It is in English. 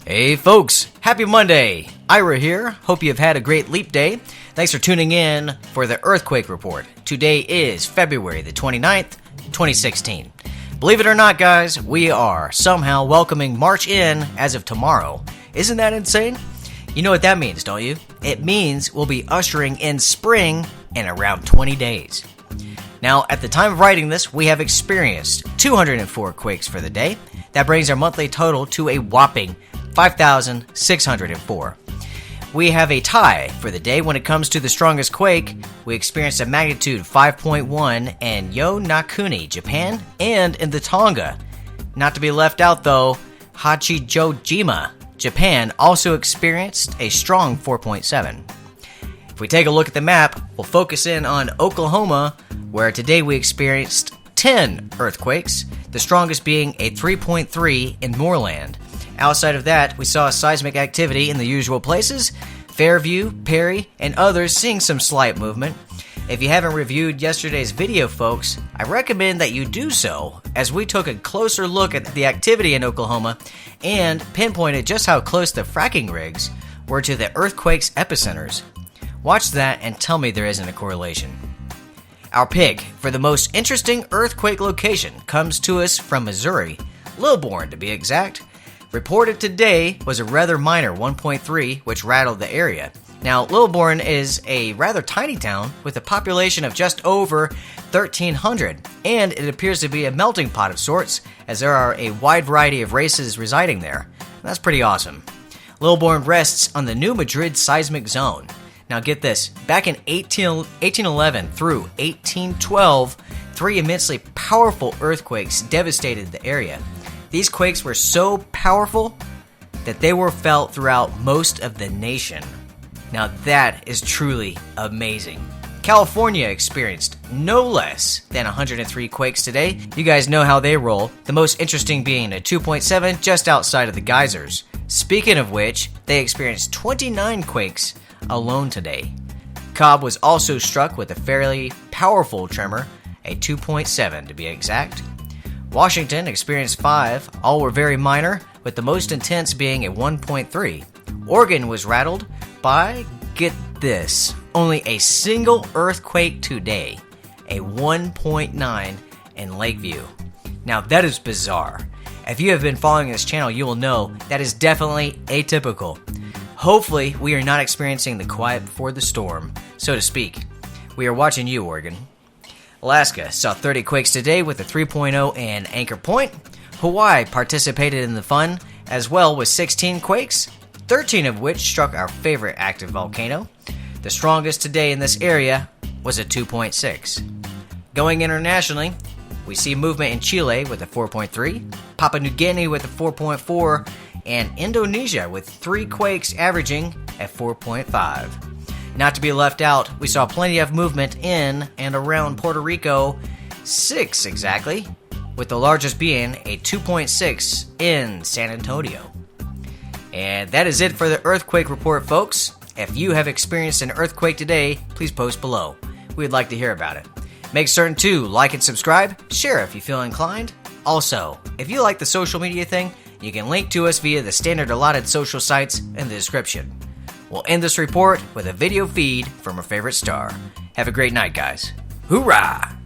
Hey folks, happy Monday! Ira here. Hope you've had a great leap day. Thanks for tuning in for the Earthquake Report. Today is February the 29th, 2016. Believe it or not, guys, we are somehow welcoming March in as of tomorrow. Isn't that insane? You know what that means, don't you? It means we'll be ushering in spring in around 20 days. Now, at the time of writing this, we have experienced 204 quakes for the day. That brings our monthly total to a whopping 5,604. We have a tie for the day when it comes to the strongest quake. We experienced a magnitude 5.1 in Yonaguni, Japan, and in the Tonga. Not to be left out though, Hachijojima, Japan, also experienced a strong 4.7. If we take a look at the map, we'll focus in on Oklahoma, where today we experienced 10 earthquakes, the strongest being a 3.3 in Moreland. Outside of that, we saw seismic activity in the usual places, Fairview, Perry, and others seeing some slight movement. If you haven't reviewed yesterday's video, folks, I recommend that you do so, as we took a closer look at the activity in Oklahoma and pinpointed just how close the fracking rigs were to the earthquake's epicenters. Watch that and tell me there isn't a correlation. Our pick for the most interesting earthquake location comes to us from Missouri, Lilburn to be exact. Reported today was a rather minor 1.3, which rattled the area. Now, Lilburn is a rather tiny town with a population of just over 1,300, and it appears to be a melting pot of sorts, as there are a wide variety of races residing there. That's pretty awesome. Lilburn rests on the new Madrid Seismic zone. Now get this, back in 1811 through 1812, 3 immensely powerful earthquakes devastated the area. These quakes were so powerful that they were felt throughout most of the nation. Now that is truly amazing. California experienced no less than 103 quakes today. You guys know how they roll, the most interesting being a 2.7 just outside of the geysers. Speaking of which, they experienced 29 quakes alone today. Cobb was also struck with a fairly powerful tremor, a 2.7 to be exact. Washington experienced 5, all were very minor, with the most intense being a 1.3. Oregon was rattled by, get this, only a single earthquake today, a 1.9 in Lakeview. Now that is bizarre. If you have been following this channel, you will know that is definitely atypical. Hopefully, we are not experiencing the quiet before the storm, so to speak. We are watching you, Oregon. Alaska saw 30 quakes today with a 3.0 in Anchor Point. Hawaii participated in the fun as well with 16 quakes, 13 of which struck our favorite active volcano. The strongest today in this area was a 2.6. Going internationally, we see movement in Chile with a 4.3, Papua New Guinea with a 4.4, and Indonesia with 3 quakes averaging at 4.5. Not to be left out, we saw plenty of movement in and around Puerto Rico, 6 exactly, with the largest being a 2.6 in San Antonio. And that is it for the Earthquake Report, folks. If you have experienced an earthquake today, please post below. We'd like to hear about it. Make certain to like and subscribe, share if you feel inclined. Also, if you like the social media thing, you can link to us via the standard allotted social sites in the description. We'll end this report with a video feed from our favorite star. Have a great night, guys. Hoorah!